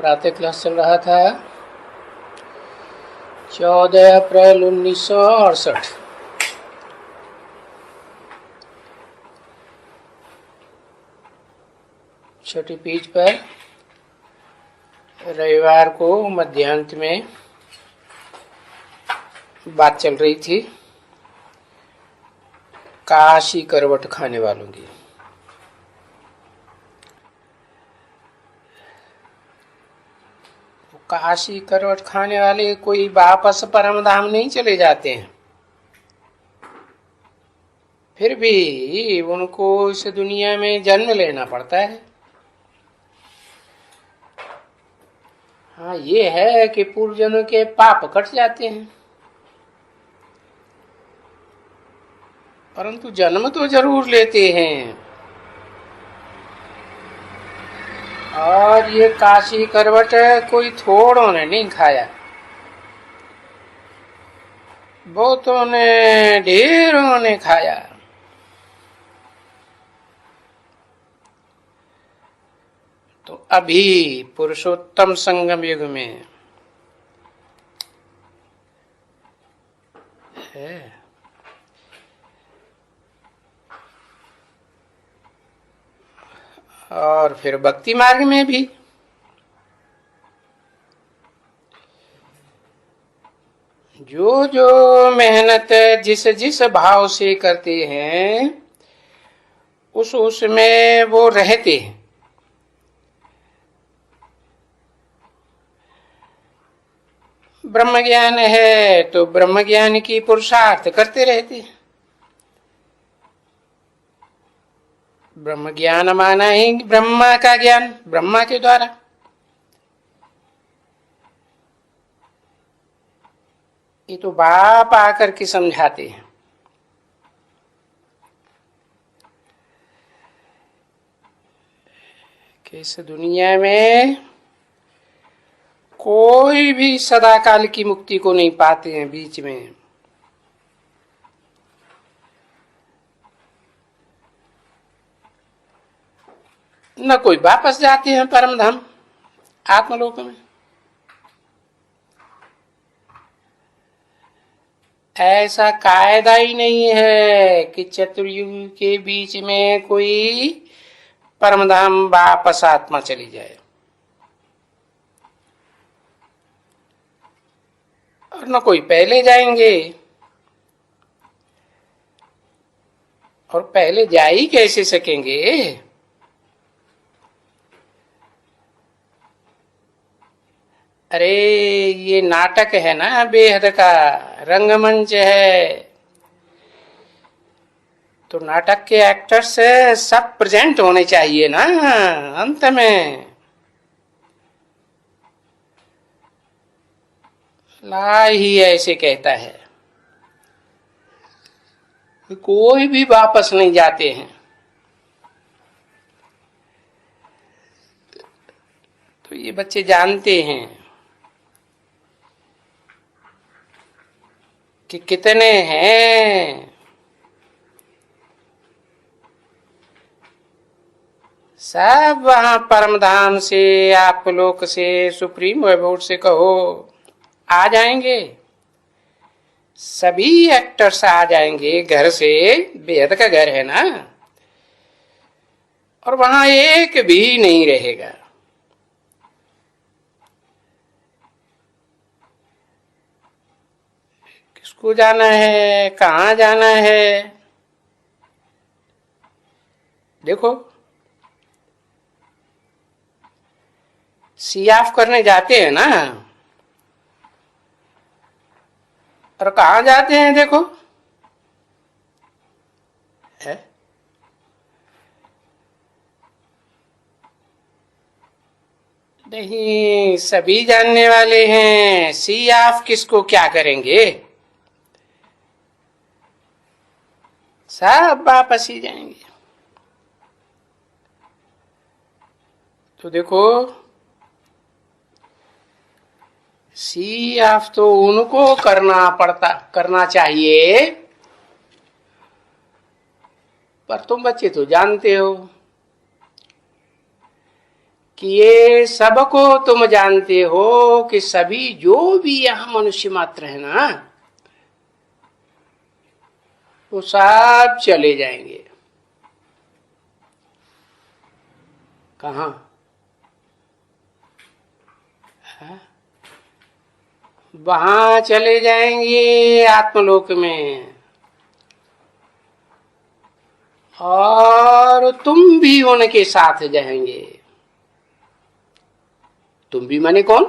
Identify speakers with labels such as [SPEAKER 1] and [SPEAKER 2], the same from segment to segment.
[SPEAKER 1] प्रातः क्लास चल रहा था 14 अप्रैल 1968। छोटी पेज पर रविवार को मध्याह्न में बात चल रही थी काशी करवट खाने वालों की। काशी करवट खाने वाले कोई वापस परम धाम नहीं चले जाते हैं, फिर भी उनको इस दुनिया में जन्म लेना पड़ता है। हाँ, ये है कि पूर्वजन्म के पाप कट जाते हैं, परंतु जन्म तो जरूर लेते हैं। और ये काशी करवट कोई थोड़ों ने नहीं खाया, बहुतों ने, ढेरों ने खाया। तो अभी पुरुषोत्तम संगम युग में है। और फिर भक्ति मार्ग में भी जो जो मेहनत जिस जिस भाव से करते हैं उसमें वो रहते हैं। ब्रह्म ज्ञान है तो ब्रह्म ज्ञान की पुरुषार्थ करते रहते हैं। ब्रह्म ज्ञान माना ही ब्रह्मा का ज्ञान, ब्रह्मा के द्वारा। ये तो बाप आकर के समझाते हैं कि इस दुनिया में कोई भी सदाकाल की मुक्ति को नहीं पाते हैं। बीच में न कोई वापस जाते हैं परम धाम आत्मलोक में। ऐसा कायदा ही नहीं है कि चतुर्युग के बीच में कोई परम धाम वापस आत्मा चली जाए, और न कोई पहले जाएंगे। और पहले जा ही कैसे सकेंगे? अरे ये नाटक है ना, बेहद का रंगमंच है, तो नाटक के एक्टर्स सब प्रेजेंट होने चाहिए ना अंत में। ला ही ऐसे कहता है, कोई भी वापस नहीं जाते हैं। तो ये बच्चे जानते हैं कि कितने हैं। सब वहां परमधाम से, आप लोक से, सुप्रीम वैभव से कहो आ जाएंगे। सभी एक्टर्स आ जाएंगे घर से, बेहद का घर है ना, और वहां एक भी नहीं रहेगा। किसको जाना है, कहाँ जाना है? देखो, सी ऑफ करने जाते हैं ना, और कहाँ जाते हैं? देखो है? नहीं, सभी जानने वाले हैं सी ऑफ किसको क्या करेंगे। सब वापस ही जाएंगे। तो देखो, सी ऑफ तो उनको करना चाहिए, पर तुम बच्चे तो जानते हो कि ये सबको तुम जानते हो कि सभी जो भी यहां मनुष्य मात्र है ना, वो सब चले जाएंगे। कहाँ? वहां चले जाएंगे आत्मलोक में, और तुम भी उनके साथ जाएंगे। तुम भी माने कौन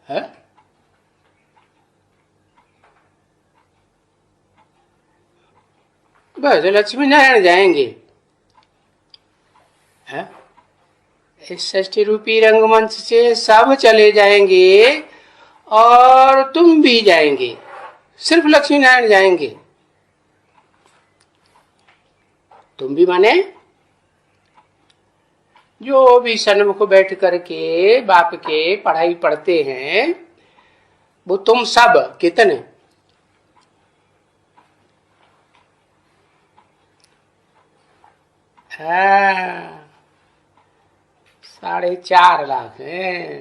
[SPEAKER 1] है? बस लक्ष्मी नारायण जाएंगे। है इस षष्ठी रूपी रंगमंच से सब चले जाएंगे और तुम भी जाएंगे, सिर्फ लक्ष्मी नारायण जाएंगे। तुम भी माने जो भी सन्मुख बैठ करके बाप के पढ़ाई पढ़ते हैं, वो तुम सब कितने? हाँ, 4.5 लाख है।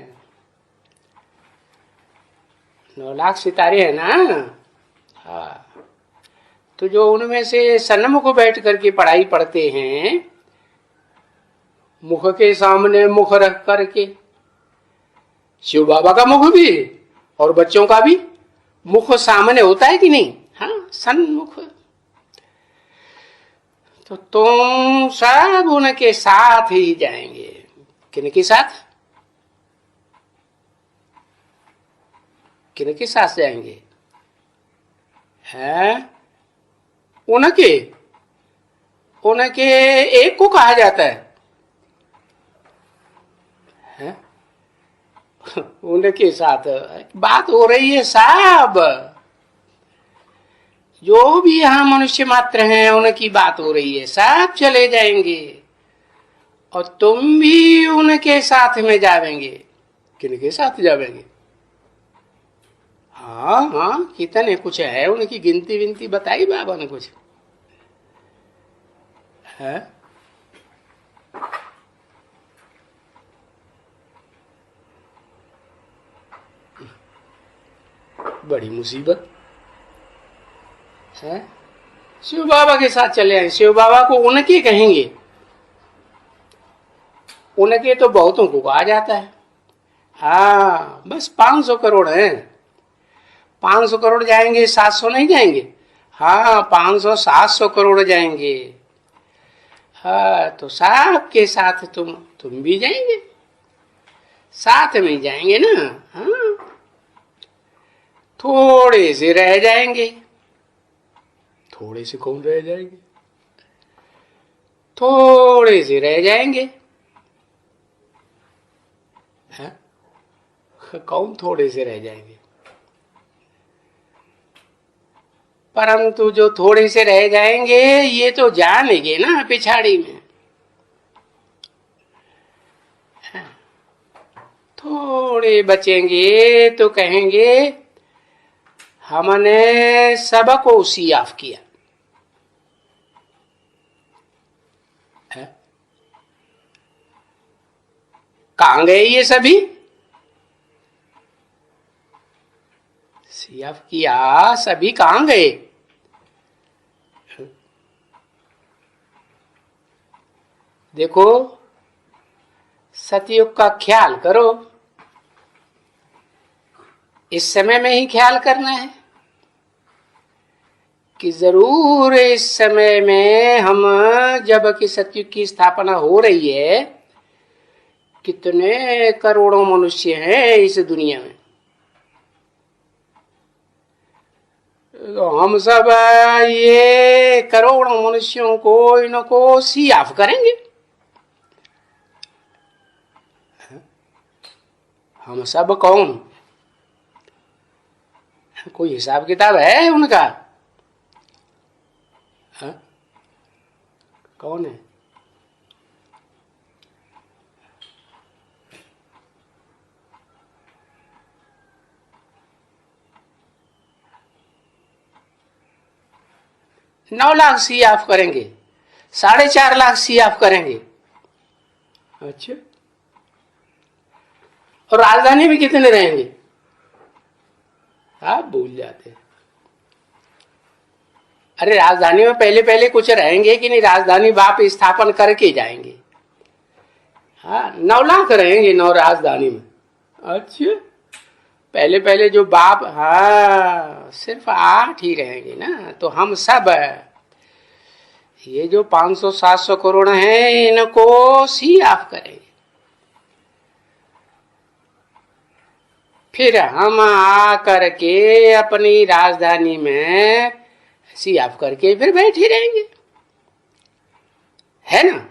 [SPEAKER 1] 9 लाख सितारे हैं ना। हाँ, तो जो उनमें से सन्मुख बैठ करके पढ़ाई पढ़ते हैं, मुख के सामने मुख रख करके, शिव बाबा का मुख भी और बच्चों का भी मुख सामने होता है कि नहीं? हाँ, सन्मुख। तो तुम सब उनके साथ ही जाएंगे। किनके साथ? किनके साथ जाएंगे? हैं? उनके एक को कहा जाता है। हैं? उनके साथ बात हो रही है साहब, जो भी यहाँ मनुष्य मात्र हैं उनकी बात हो रही है। सब चले जाएंगे और तुम भी उनके साथ में जावेंगे। किनके साथ जावेंगे? हाँ हाँ, कितने कुछ है, उनकी गिनती विनती बताई बाबा ने कुछ है? बड़ी मुसीबत है। शिव बाबा के साथ चले आए। शिव बाबा को उनके कहेंगे, उनके तो बहुतों को आ जाता है। हाँ, बस 500 करोड़ हैं। 500 करोड़ जाएंगे, 700 नहीं जाएंगे। हाँ, 500 700 करोड़ जाएंगे। हाँ, तो साहब के साथ तुम भी जाएंगे, साथ में जाएंगे ना। हाँ, थोड़े से रह जाएंगे। थोड़े से कौन रह जाएंगे? थोड़े से रह जाएंगे। है? कौन थोड़े से रह जाएंगे? परंतु जो थोड़े से रह जाएंगे ये तो जानेंगे ना पिछाड़ी में। थोड़े बचेंगे तो कहेंगे हमने सबको सियाफ किया है। कहां गए ये सभी? सियाफ किया, सभी कहां गए? देखो, सतयुग का ख्याल करो, इस समय में ही ख्याल करना है कि जरूर इस समय में हम, जब कि सतयुग की स्थापना हो रही है, कितने करोड़ों मनुष्य हैं इस दुनिया में, तो हम सब ये करोड़ों मनुष्यों को इनको सियाफ करेंगे। हम सब कौन? कोई हिसाब किताब है उनका? हा? कौन है? नौ लाख सियाफ करेंगे, 4.5 लाख सियाफ करेंगे। अच्छा, और राजधानी में कितने रहेंगे? आप भूल जाते हैं। अरे राजधानी में पहले पहले कुछ रहेंगे कि नहीं? राजधानी बाप स्थापन करके जाएंगे। हाँ, 9 लाख रहेंगे 9 राजधानी में। अच्छा, पहले पहले जो बाप, हाँ सिर्फ 8 ही रहेंगे ना, तो हम सब ये जो 500-700 करोड़ हैं इनको सी ऑफ करेंगे। फिर हम आकर के अपनी राजधानी में सी ऑफ करके फिर बैठे रहेंगे, है ना?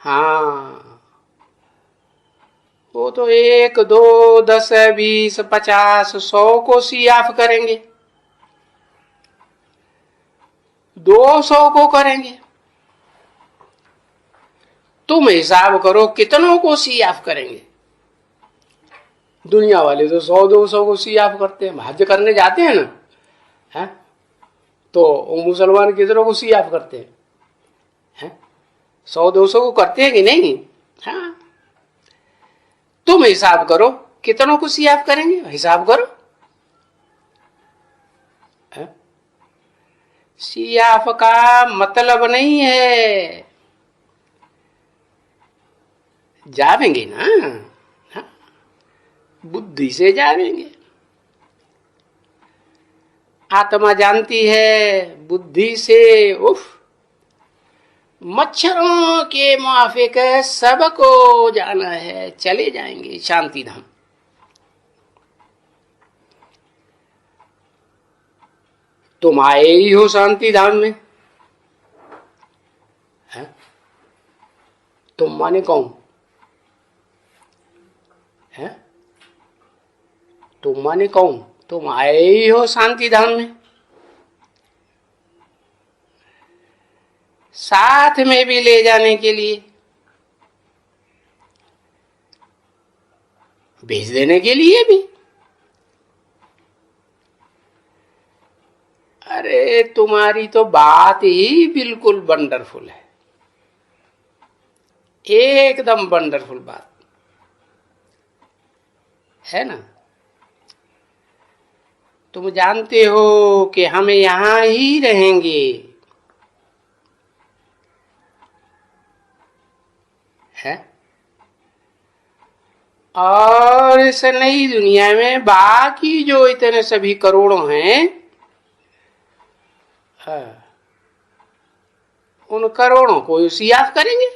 [SPEAKER 1] हाँ, वो तो 1, 2, 10, 20, 50, 100 को सी ऑफ करेंगे, 200 को करेंगे। तुम हिसाब करो कितनों को सी ऑफ करेंगे? दुनिया वाले तो 100-200 को सी ऑफ करते हैं। हज करने जाते हैं ना, है? तो मुसलमान कितनों को सी ऑफ करते हैं? 100-200 को करते हैं कि नहीं? हाँ, तुम हिसाब करो कितनों को सी ऑफ करेंगे, हिसाब करो। सी ऑफ का मतलब नहीं है जावेंगे ना, हाँ? बुद्धि से जावेंगे। आत्मा जानती है बुद्धि से, उफ, मच्छरों के मुआफिक सबको जाना है, चले जाएंगे शांति धाम। तुम आए ही हो शांति धाम में, है? तुम माने कौन है? तुम माने कौन? तुम आए ही हो शांति धाम में। साथ में भी ले जाने के लिए, भेज देने के लिए भी। अरे तुम्हारी तो बात ही बिल्कुल वंडरफुल है, एकदम वंडरफुल बात है ना। तुम जानते हो कि हम यहां ही रहेंगे, है? और इस नई दुनिया में बाकी जो इतने सभी करोड़ों हैं, उन करोड़ों को सियाफ करेंगे।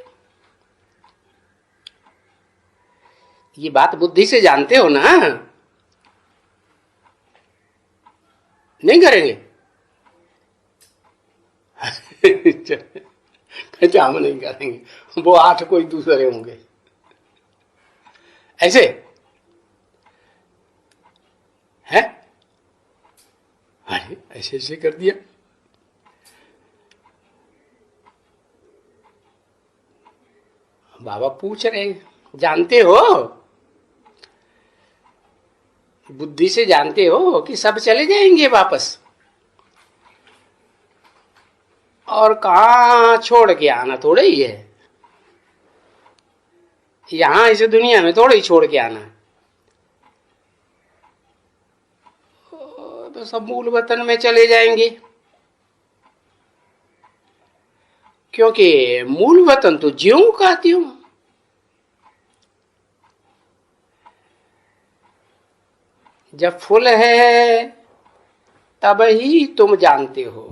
[SPEAKER 1] ये बात बुद्धि से जानते हो ना? नहीं करेंगे? कहते हम नहीं करेंगे, वो 8 कोई दूसरे होंगे, ऐसे है। अरे ऐसे ऐसे कर दिया। बाबा पूछ रहे, जानते हो, बुद्धि से जानते हो कि सब चले जाएंगे वापस, और कहां छोड़ के आना थोड़े ही है, यहां इस दुनिया में थोड़े ही छोड़ के आना। तो सब मूल वतन में चले जाएंगे, क्योंकि मूल वतन तो ज्यों का त्यों। जब फुल है तब ही तुम जानते हो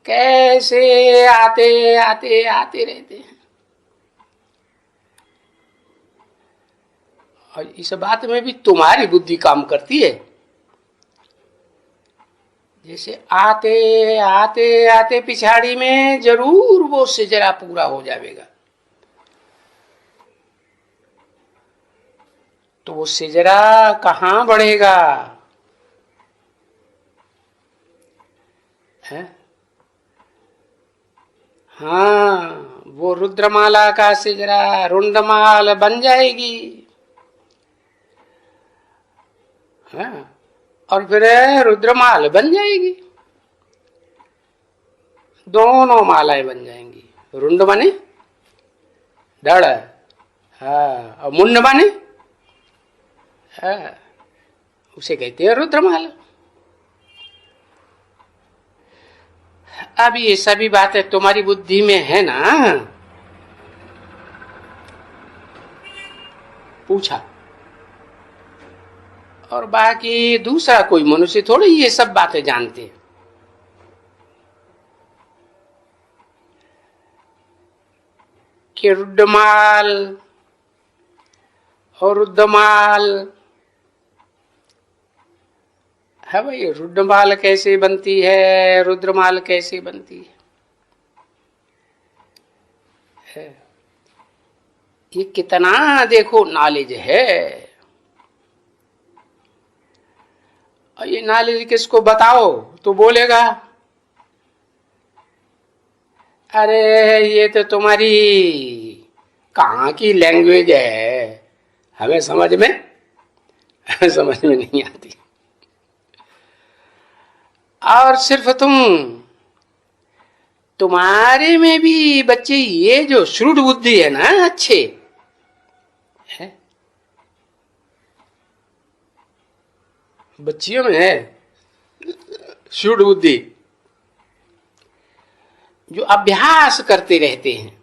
[SPEAKER 1] कैसे आते आते आते रहते हैं। और इस बात में भी तुम्हारी बुद्धि काम करती है। जैसे आते आते आते पिछाड़ी में जरूर वो सिजरा पूरा हो जाएगा, तो वो सिजरा कहां बढ़ेगा, है? हाँ, वो रुद्रमाला का सिजरा रुंडमाल बन जाएगी, हाँ, और फिर रुद्रमाल बन जाएगी, दोनों मालाएं बन जाएंगी। रुंड माने धड़, हाँ, और मुंड माने, हाँ, उसे कहते हैं रुद्रमाला। अब ये सभी बातें तुम्हारी बुद्धि में है ना? पूछा। और बाकी दूसरा कोई मनुष्य थोड़ी ये सब बातें जानते हैं। कि रुद्रमाल और रुद्रमाल है भाई, रुद्रमाल कैसे बनती है, रुद्रमाल कैसे बनती है? ये कितना देखो नॉलेज है। और ये नॉलेज किसको बताओ तो बोलेगा अरे ये तो तुम्हारी कहाँ की लैंग्वेज है, हमें समझ में समझ में नहीं आती। और सिर्फ तुम्हारे में भी बच्चे ये जो श्रुड बुद्धि है ना, अच्छे है, बच्चियों में है श्रुड बुद्धि, जो अभ्यास करते रहते हैं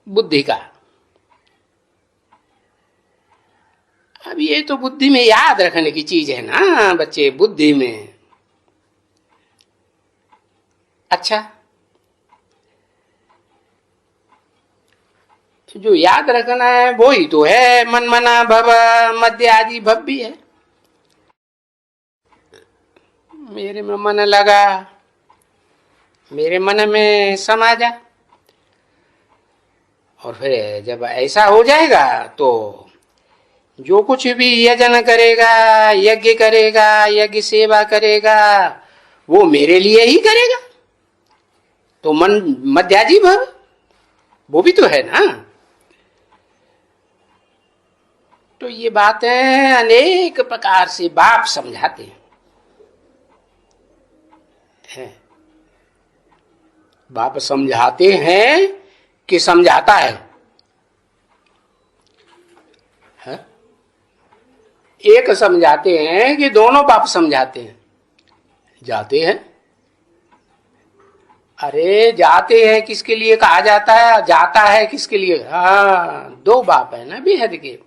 [SPEAKER 1] बुद्धि का। अब ये तो बुद्धि में याद रखने की चीज है ना बच्चे, बुद्धि में। अच्छा, जो याद रखना है वो ही तो है मन मना भव मध्य आदि भव भी है। मेरे में मन लगा, मेरे मन में समा जा, और फिर जब ऐसा हो जाएगा तो जो कुछ भी यजन करेगा, यज्ञ करेगा, यज्ञ सेवा करेगा, वो मेरे लिए ही करेगा। तो मन मध्याजी भव वो भी तो है ना। तो ये बातें अनेक प्रकार से बाप समझाते हैं। बाप समझाते हैं कि समझाता है? एक समझाते हैं कि दोनों बाप समझाते हैं? जाते हैं। अरे जाते हैं किसके लिए कहा जाता है, जाता है किसके लिए? हाँ, दो बाप है ना बेहद के।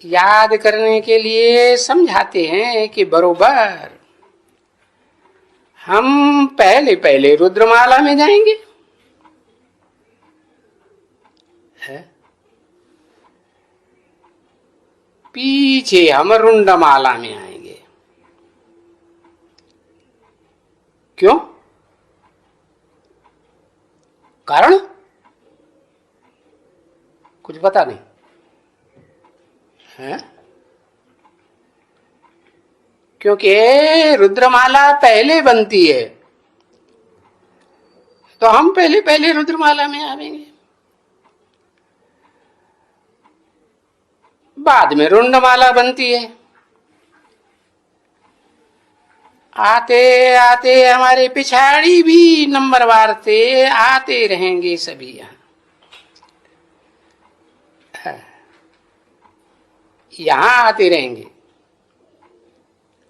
[SPEAKER 1] याद करने के लिए समझाते हैं कि बरोबर हम पहले पहले रुद्रमाला में जाएंगे, है? पीछे हम रुंडमाला में आएंगे। क्यों? कारण कुछ पता नहीं है? क्योंकि रुद्रमाला पहले बनती है, तो हम पहले पहले रुद्रमाला में आवेंगे, बाद में रुंडमाला बनती है। आते आते हमारे पिछाड़ी भी नंबरवार से आते रहेंगे सभी यहां आते रहेंगे।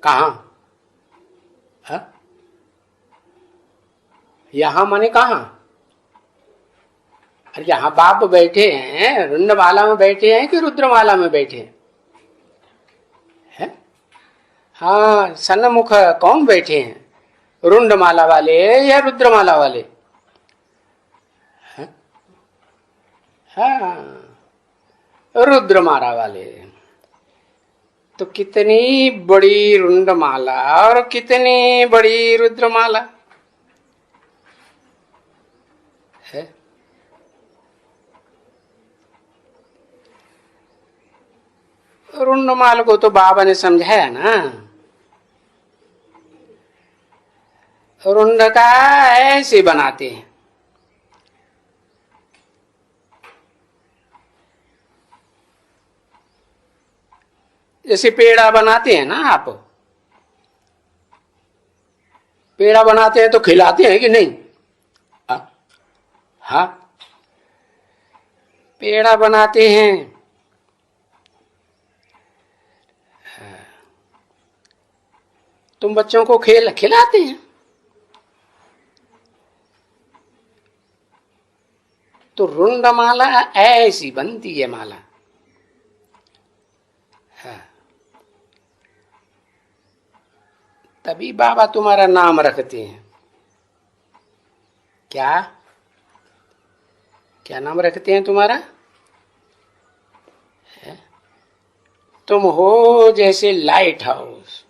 [SPEAKER 1] कहां? यहां माने कहां? अरे जहां बाप बैठे हैं, रुंडमाला में बैठे हैं कि रुद्रमाला में बैठे हैं? हाँ, सन्मुख कौन बैठे हैं, रुंडमाला वाले या रुद्रमाला वाले? हाँ, रुद्रमाला वाले। तो कितनी बड़ी रुंडमाला और कितनी बड़ी रुद्रमाला है। रुंडमाल को तो बाबा ने समझाया ना, रुंड का ऐसे बनाते हैं, जैसे पेड़ा बनाते हैं ना आप, पेड़ा बनाते हैं तो खिलाते हैं कि नहीं? हाँ, पेड़ा बनाते हैं, तुम बच्चों को खिलाते हैं। तो रुंड माला ऐसी बनती है माला। हाँ। तभी बाबा तुम्हारा नाम रखते हैं। क्या क्या नाम रखते हैं तुम्हारा? है? तुम हो जैसे लाइट हाउस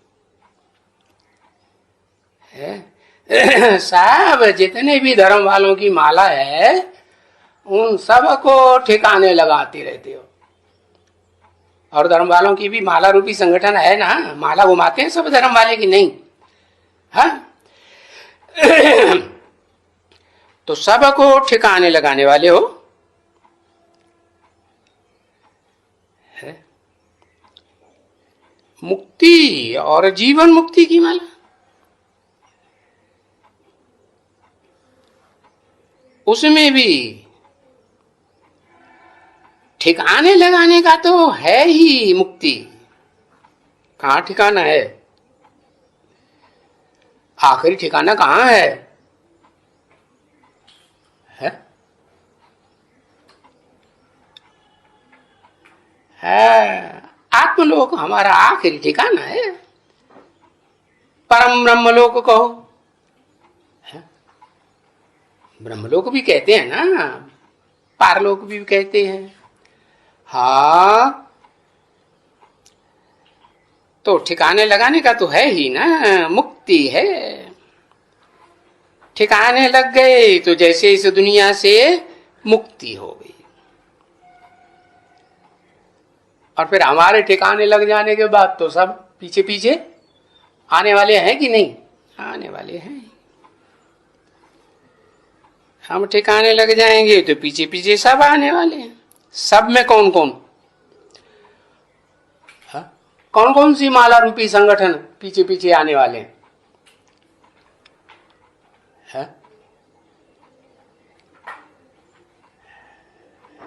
[SPEAKER 1] है। सब जितने भी धर्म वालों की माला है उन सब को ठिकाने लगाते रहते हो। और धर्म वालों की भी माला रूपी संगठन है ना, माला घुमाते हैं सब धर्म वाले की नहीं? हाँ। तो सबको ठिकाने लगाने वाले हो। है? मुक्ति और जीवन मुक्ति की माला, उसमें भी ठिकाने लगाने का तो है ही मुक्ति। कहां ठिकाना है? आखिरी ठिकाना कहां है? है आत्मलोक हमारा आखिरी ठिकाना है। परम ब्रह्मलोक कहो, ब्रह्मलोक भी कहते हैं ना, पारलोक भी कहते हैं। हाँ, तो ठिकाने लगाने का तो है ही ना, मुक्ति है। ठिकाने लग गए तो जैसे इस दुनिया से मुक्ति हो गई। और फिर हमारे ठिकाने लग जाने के बाद तो सब पीछे पीछे आने वाले हैं कि नहीं? आने वाले हैं। हम ठिकाने लग जाएंगे तो पीछे पीछे सब आने वाले हैं। सब में कौन कौन? कौन कौन सी माला रूपी संगठन पीछे पीछे आने वाले हैं?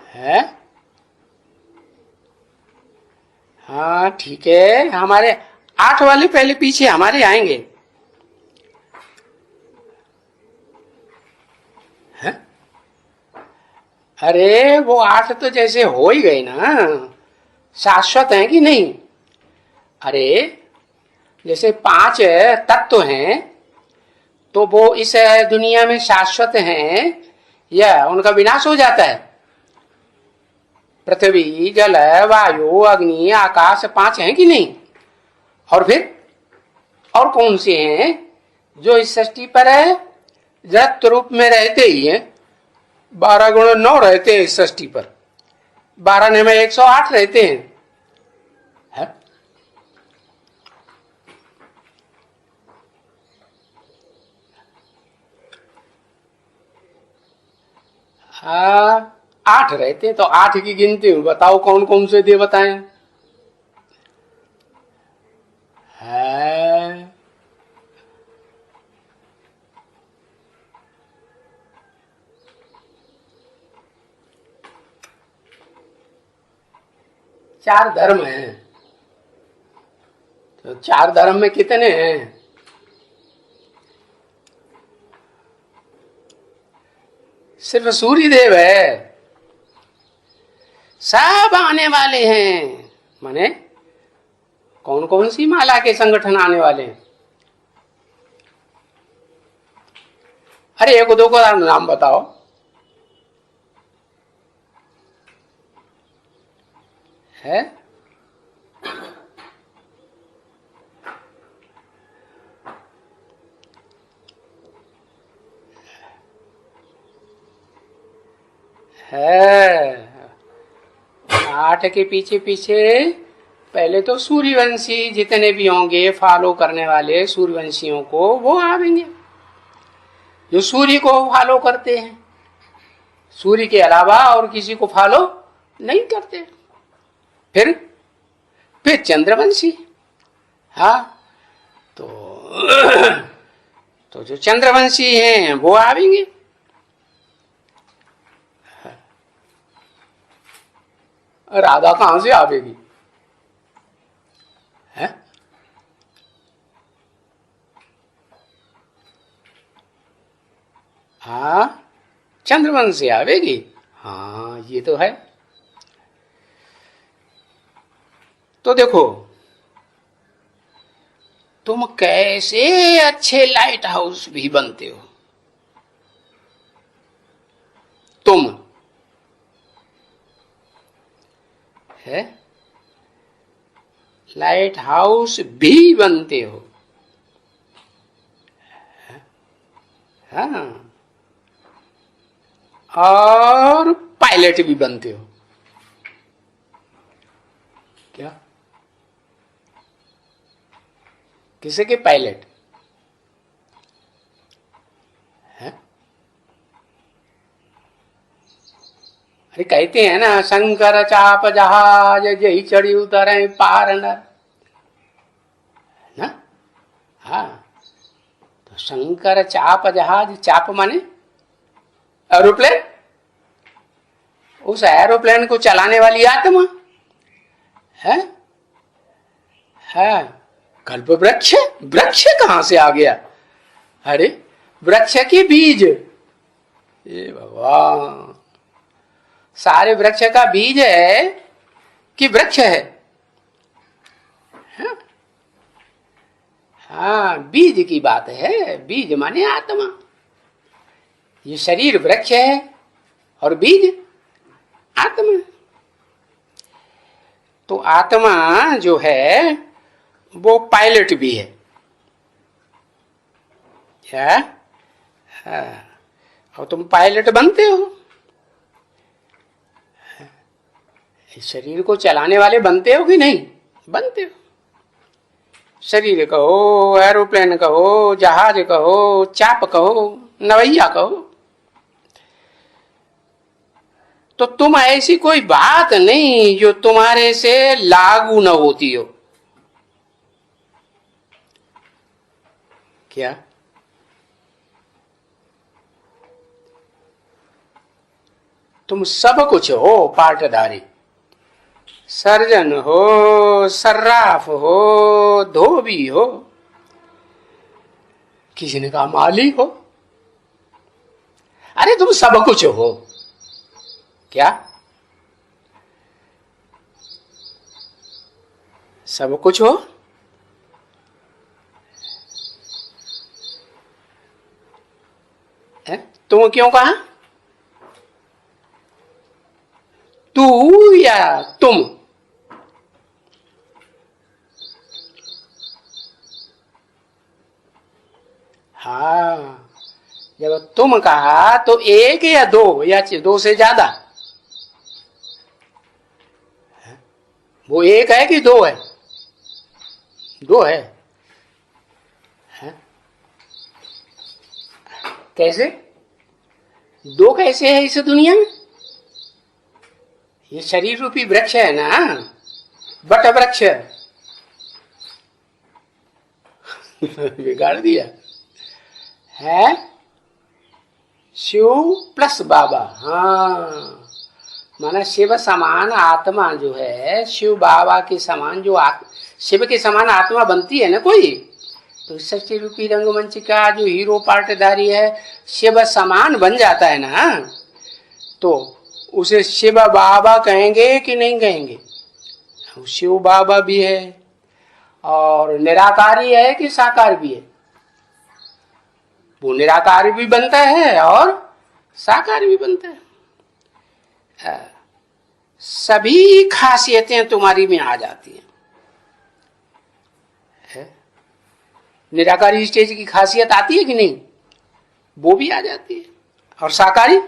[SPEAKER 1] है? हाँ ठीक है, हमारे 8 वाले पहले पीछे हमारे आएंगे। है? अरे वो 8 तो जैसे हो ही गए ना, शाश्वत हैं कि नहीं? अरे जैसे 5 तत्व हैं तो वो इस दुनिया में शाश्वत हैं या उनका विनाश हो जाता है? पृथ्वी, जल, वायु, अग्नि, आकाश 5 हैं कि नहीं? और फिर और कौन से हैं जो इस सृष्टि पर है जत रूप में रहते ही हैं? 12 गुण 9 रहते हैं इस सृष्टि पर, 12 में 108 रहते हैं। है? हाँ 8 रहते हैं, तो 8 की गिनती में बताओ कौन कौन से देवता हैं? है? चार धर्म हैं, तो 4 धर्म में कितने हैं? सिर्फ सूर्य देव है। सब आने वाले हैं, माने कौन कौन सी माला के संगठन आने वाले हैं? अरे 1-2 का नाम बताओ। है? है 8 के पीछे पीछे पहले तो सूर्यवंशी जितने भी होंगे फॉलो करने वाले सूर्यवंशियों को वो आवेंगे, जो सूर्य को फॉलो करते हैं, सूर्य के अलावा और किसी को फॉलो नहीं करते। फिर चंद्रवंशी। हाँ तो तो जो चंद्रवंशी हैं वो आवेंगे। राधा कहां से आवेगी? है? हाँ, चंद्रवंश से आवेगी। हाँ, ये तो है। तो देखो, तुम कैसे अच्छे लाइट हाउस भी बनते हो। तुम है लाइट हाउस भी बनते हो। हाँ, और पायलट भी बनते हो। क्या? किसे के पायलट? है? अरे कहते हैं ना, शंकर चाप जहाज जही चढ़ी उतरे पार न। ना? हाँ, तो शंकर चाप जहाज, चाप माने एरोप्लेन, उस एरोप्लेन को चलाने वाली आत्मा है। है कल्प वृक्ष। वृक्ष कहां से आ गया? अरे वृक्ष के बीज। ये भगवान, सारे वृक्ष का बीज है कि वृक्ष है? हाँ, बीज की बात है। बीज माने आत्मा। ये शरीर वृक्ष है और बीज आत्मा। तो आत्मा जो है वो पायलट भी है। क्या? हाँ, और तुम पायलट बनते हो। इस शरीर को चलाने वाले बनते हो कि नहीं? बनते हो। शरीर कहो, एरोप्लेन कहो, जहाज कहो, चाप कहो, नवैया कहो। तो तुम ऐसी कोई बात नहीं जो तुम्हारे से लागू न होती हो। क्या? तुम सब कुछ हो पाटधारी। सर्जन हो, सर्राफ हो, धोबी हो, किसी ने कहा माली हो। अरे तुम सब कुछ हो। क्या? सब कुछ हो। तुम क्यों कहा? तू या तुम? हाँ, जब तुम कहा तो एक या दो, या दो से ज्यादा? वो एक है कि दो है? दो है। कैसे? दो कैसे है इस दुनिया में? ये शरीर रूपी वृक्ष है ना, बट वृक्ष बिगाड़ दिया है। शिव प्लस बाबा। हाँ, माना शिव समान आत्मा जो है, शिव बाबा के समान जो शिव के समान आत्मा बनती है ना कोई, तो सच्ची रूपी रंगमंच का जो हीरो पार्टधारी है शिव समान बन जाता है ना, तो उसे शिव बाबा कहेंगे कि नहीं कहेंगे? शिव बाबा भी है और निराकारी है कि साकार भी है? वो निराकार भी बनता है और साकार भी बनता है। सभी खासियतें तुम्हारी में आ जाती हैं। निराकारी स्टेज की खासियत आती है कि नहीं? वो भी आ जाती है। और साकारी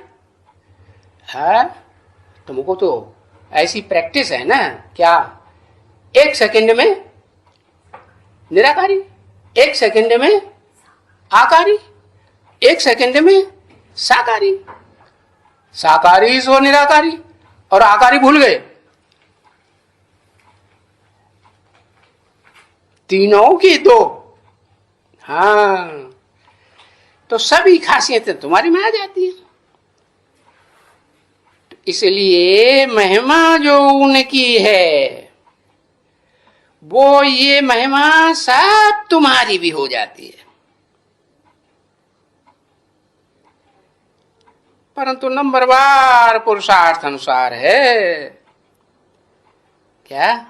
[SPEAKER 1] है, तुमको तो ऐसी प्रैक्टिस है ना, क्या एक सेकंड में निराकारी, एक सेकंड में आकारी, एक सेकंड में साकारी, साकारी सो निराकारी, और आकारी भूल गए। तीनों की दो। हाँ, तो सभी खासियतें तुम्हारी में आ जाती है। इसलिए महिमा जो उनकी है वो ये महिमा सब तुम्हारी भी हो जाती है। परंतु नंबरवार पुरुषार्थ अनुसार है। क्या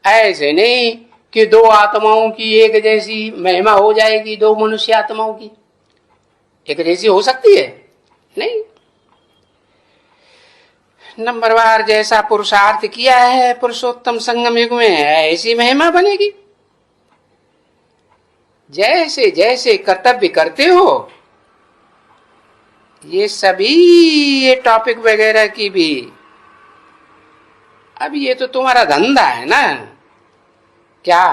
[SPEAKER 1] ऐसे नहीं कि दो आत्माओं की एक जैसी महिमा हो जाएगी, दो मनुष्य आत्माओं की एक जैसी हो सकती है? नहीं। नंबरवार जैसा पुरुषार्थ किया है पुरुषोत्तम संगम युग में, ऐसी महिमा बनेगी। जैसे जैसे कर्तव्य करते हो, ये सभी ये टॉपिक वगैरह की भी, अब ये तो तुम्हारा धंधा है ना। क्या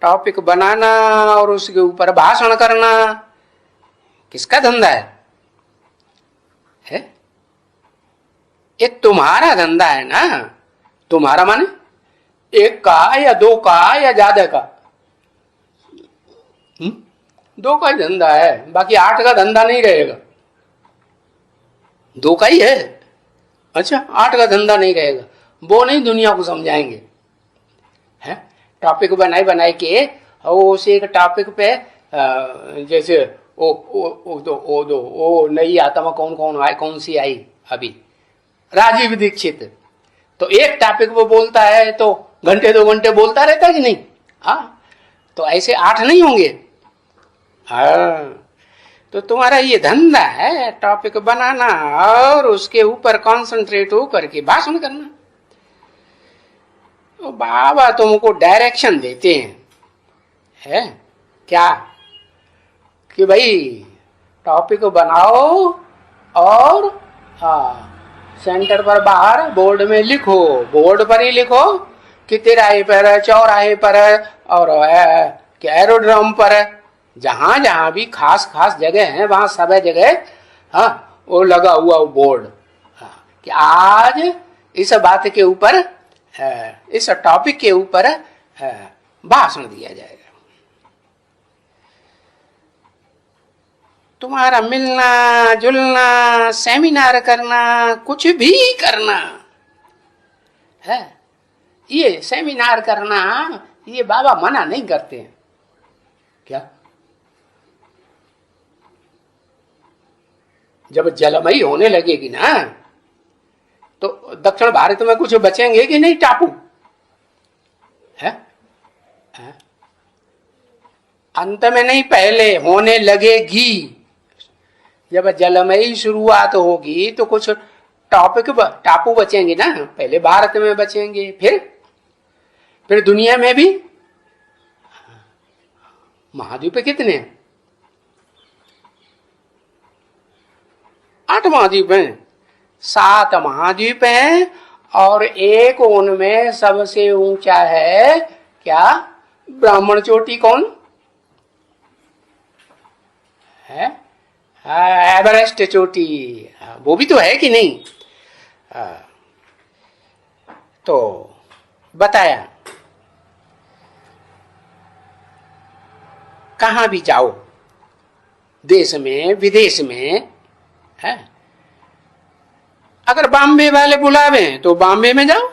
[SPEAKER 1] टॉपिक बनाना और उसके ऊपर भाषण करना किसका धंधा है? ये तुम्हारा धंधा है ना। तुम्हारा माने एक का या दो का या ज्यादा का? दो का ही धंधा है, बाकी 8 का धंधा नहीं रहेगा। 2 का ही है। अच्छा, 8 का धंधा नहीं रहेगा, वो नहीं दुनिया को समझाएंगे। है टॉपिक बनाए के और उस एक टॉपिक पे जैसे ओ नई आत्मा कौन कौन आए, कौन सी आई अभी, राजीव दीक्षित, तो एक टॉपिक वो बोलता है तो घंटे 2 घंटे बोलता रहता है कि नहीं? हाँ, तो ऐसे 8 नहीं होंगे। हाँ, तो तुम्हारा ये धंधा है टॉपिक बनाना और उसके ऊपर कंसंट्रेट होकर के भाषण करना। तो बाबा तुमको डायरेक्शन देते हैं, है क्या, कि भाई टॉपिक बनाओ और सेंटर पर बाहर बोर्ड में लिखो, बोर्ड पर ही लिखो कि तिराहे पर, चौराहे पर और एरोड्रम पर, जहां जहां भी खास खास जगह है वहां सब जगह वो लगा हुआ वो बोर्ड, कि आज इस बात के ऊपर, इस टॉपिक के ऊपर भाषण दिया जाएगा। तुम्हारा मिलना जुलना, सेमिनार करना, कुछ भी करना है, ये सेमिनार करना ये बाबा मना नहीं करते हैं। क्या जब जलमयी होने लगेगी ना तो दक्षिण भारत में कुछ बचेंगे कि नहीं टापू? है अंत में नहीं, पहले होने लगेगी। जब जलमयी शुरुआत होगी तो कुछ टापू बचेंगे ना, पहले भारत में बचेंगे, फिर दुनिया में भी। महाद्वीप कितने हैं? 8 महाद्वीप हैं, 7 महाद्वीप हैं और एक उनमें सबसे ऊंचा है क्या? ब्राह्मण चोटी। कौन है? एवरेस्ट चोटी, वो भी तो है कि नहीं? तो बताया, कहां भी जाओ, देश में विदेश में, है अगर बॉम्बे वाले बुलावे तो बॉम्बे में जाओ,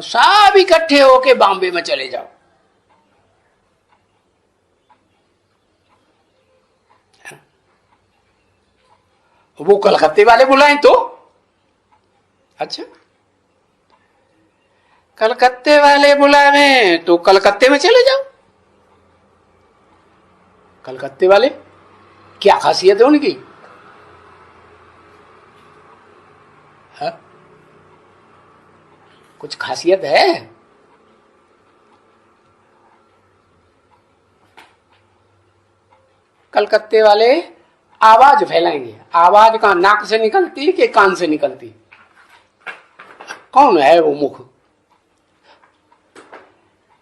[SPEAKER 1] सब इकट्ठे होके बॉम्बे में चले जाओ। वो कलकत्ते वाले बुलाएं तो अच्छा, कलकत्ते वाले बुलावे तो कलकत्ते में चले जाओ। कलकत्ते वाले क्या खासियत है उनकी? है कुछ खासियत है? कलकत्ते वाले आवाज फैलाएंगे। आवाज कहां, नाक से निकलती कि कान से निकलती? कौन है वो मुख?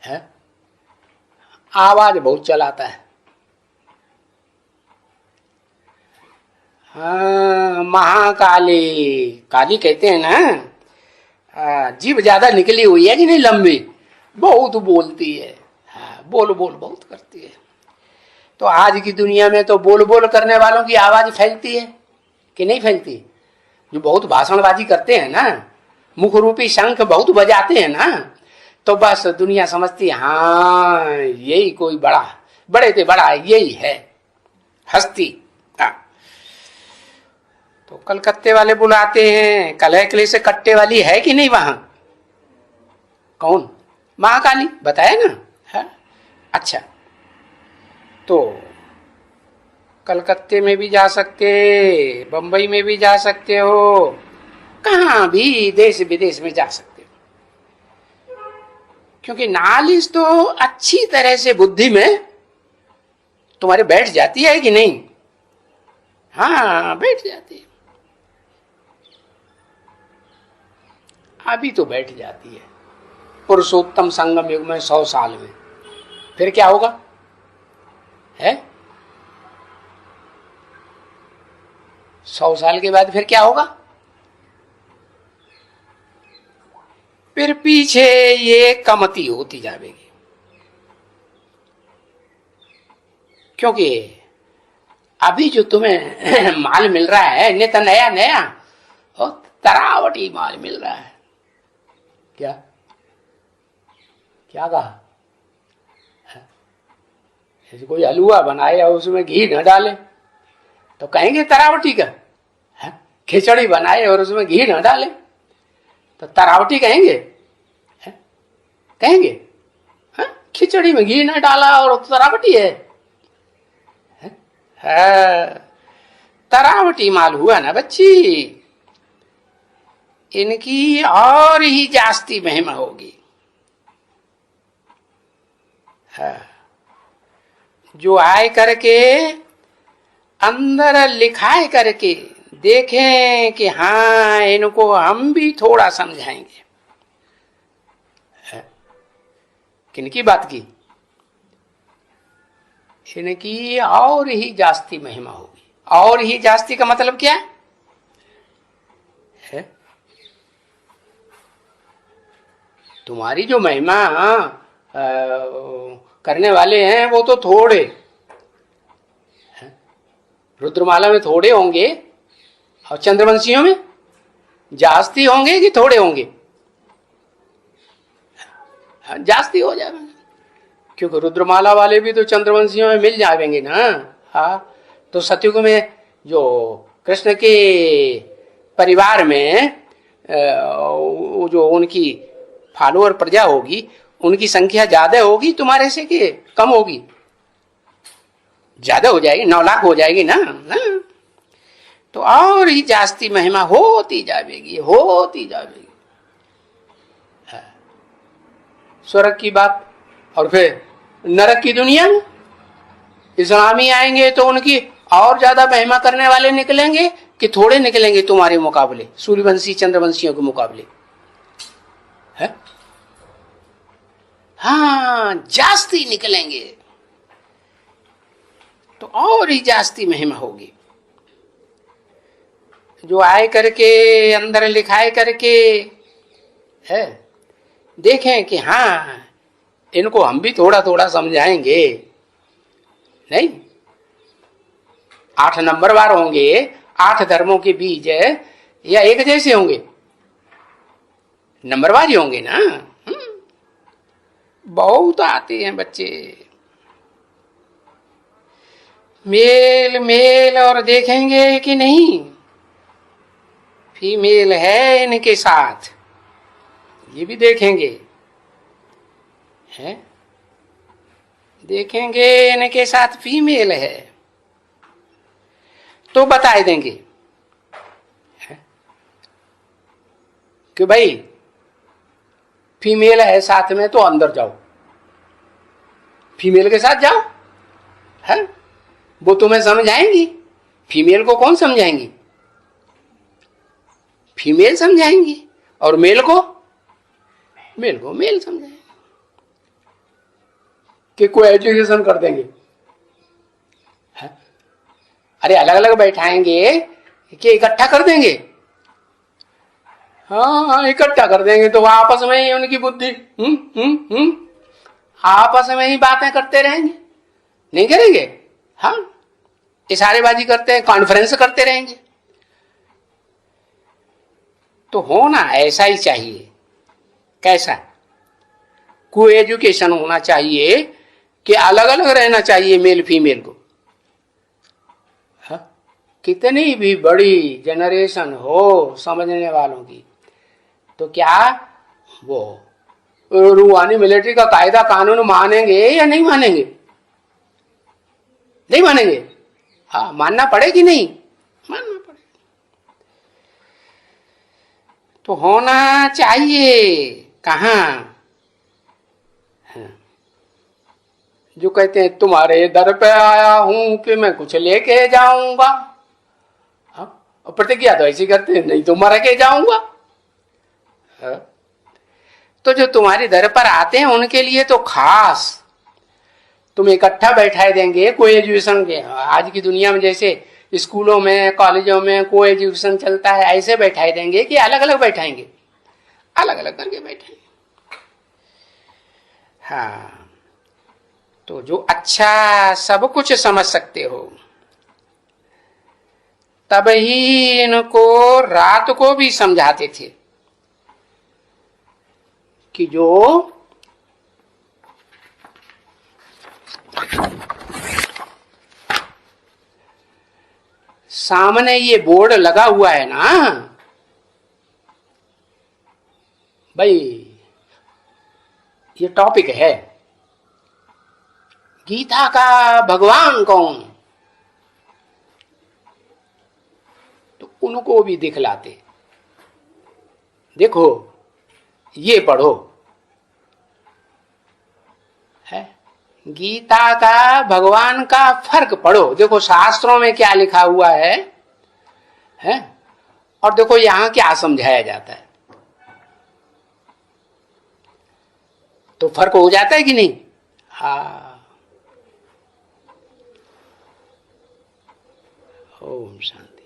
[SPEAKER 1] है आवाज बहुत चलाता है। महाकाली, काली कहते हैं ना, जीभ ज्यादा निकली हुई है कि नहीं, लंबी, बहुत बोलती है। बोल बहुत करती है। तो आज की दुनिया में तो बोल बोल करने वालों की आवाज फैलती है कि नहीं फैलती? जो बहुत भाषणबाजी करते हैं ना, मुख रूपी शंख बहुत बजाते हैं ना, तो बस दुनिया समझती है हाँ यही कोई बड़े से बड़ा यही है हस्ती। तो कलकत्ते वाले बुलाते हैं, कलह किले से कट्टे वाली है कि नहीं वहां? कौन? महाकाली, बताया ना है? अच्छा, तो कलकत्ते में भी जा सकते, बंबई में भी जा सकते हो, कहां भी देश विदेश में जा सकते हो, क्योंकि नालिश तो अच्छी तरह से बुद्धि में तुम्हारे बैठ जाती है कि नहीं? हाँ, बैठ जाती है। अभी तो बैठ जाती है, पुरुषोत्तम संगम युग में 100 साल में, फिर क्या होगा है? 100 साल के बाद फिर क्या होगा? फिर पीछे ये कमती होती जाएगी, क्योंकि अभी जो तुम्हें माल मिल रहा है नित नया नया और तरावटी माल मिल रहा है। क्या क्या कहा? जैसे कोई हलवा बनाए और उसमें घी न डाले तो कहेंगे तरावटी का है? खिचड़ी बनाए और उसमें घी न डाले तो तरावटी कहेंगे है? कहेंगे है? खिचड़ी में घी न डाला और तरावटी है? तरावटी माल हुआ ना बच्ची, इनकी और ही जास्ती महिमा होगी। जो आए करके अंदर लिखाए करके देखें कि हाँ इनको हम भी थोड़ा समझाएंगे। किनकी बात की? इनकी और ही जास्ती महिमा होगी। और ही जास्ती का मतलब क्या है? तुम्हारी जो महिमा करने वाले हैं वो तो थोड़े, रुद्रमाला में थोड़े होंगे और चंद्रवंशियों में जास्ती होंगे कि थोड़े होंगे? जास्ती हो जाएगा, क्योंकि रुद्रमाला वाले भी तो चंद्रवंशियों में मिल जाएंगे ना। हाँ, तो सतयुग में जो कृष्ण के परिवार में जो उनकी फॉलोअर प्रजा होगी उनकी संख्या ज्यादा होगी तुम्हारे से कि कम होगी? ज्यादा हो जाएगी, 9 लाख हो जाएगी ना। तो और ही जास्ती महिमा होती जाएगी, होती जाएगी। स्वर्ग की बात, और फिर नरक की दुनिया में इस्लामी आएंगे तो उनकी और ज्यादा महिमा करने वाले निकलेंगे कि थोड़े निकलेंगे तुम्हारे मुकाबले, सूर्यवंशी चंद्रवंशियों के मुकाबले? है? हाँ, जास्ती निकलेंगे, तो और ही जास्ती महिमा होगी। जो आए करके अंदर लिखाए करके है देखें कि हाँ इनको हम भी थोड़ा थोड़ा समझाएंगे। नहीं, 8 नंबरवार होंगे, 8 धर्मों के बीज या एक जैसे होंगे? नंबरवार ही होंगे ना। बहुत आते हैं बच्चे मेल मेल, और देखेंगे कि नहीं फीमेल है इनके साथ, ये भी देखेंगे है? देखेंगे इनके साथ फीमेल है तो बता देंगे है? कि भाई फीमेल है साथ में तो अंदर जाओ, फीमेल के साथ जाओ है? वो तुम्हें समझाएंगी। फीमेल को कौन समझाएंगी? फीमेल समझाएंगी, और मेल को मेल समझाएंगे। कि कोई एजुकेशन कर देंगे है? अरे अलग अलग बैठाएंगे कि इकट्ठा कर देंगे? हाँ, इकट्ठा कर देंगे तो आपस में ही उनकी बुद्धि आपस में ही बातें करते रहेंगे, नहीं करेंगे? हाँ, इशारेबाजी करते हैं, कॉन्फ्रेंस करते रहेंगे। तो होना ऐसा ही चाहिए। कैसा? को एजुकेशन होना चाहिए कि अलग अलग रहना चाहिए मेल फीमेल को। हाँ? कितनी भी बड़ी जनरेशन हो समझने वालों की, तो क्या वो रूहानी मिलिट्री का कायदा कानून मानेंगे या नहीं मानेंगे? नहीं मानेंगे। हाँ, मानना पड़ेगी नहीं, मानना पड़ेगा। तो होना चाहिए कहाँ? जो कहते हैं तुम्हारे दर पे आया हूं कि मैं कुछ लेके जाऊंगा। हाँ? और प्रतिज्ञा तो ऐसी करते हैं, नहीं तो मर के जाऊंगा। हाँ? तो जो तुम्हारी दर पर आते हैं उनके लिए तो खास तुम इकट्ठा बैठाए देंगे। को एजुकेशन के आज की दुनिया में जैसे स्कूलों में कॉलेजों में को एजुकेशन चलता है, ऐसे बैठाए देंगे कि अलग अलग बैठाएंगे, अलग अलग करके बैठाएंगे। हाँ, तो जो अच्छा सब कुछ समझ सकते हो, तब ही इनको रात को भी समझाते थे कि जो सामने ये बोर्ड लगा हुआ है ना भाई, ये टॉपिक है गीता का भगवान कौन, तो उनको भी दिखलाते, देखो ये पढ़ो है गीता का भगवान का फर्क पढ़ो, देखो शास्त्रों में क्या लिखा हुआ है और देखो यहां क्या समझाया जाता है। तो फर्क हो जाता है कि नहीं? हाँ। ओम शांति।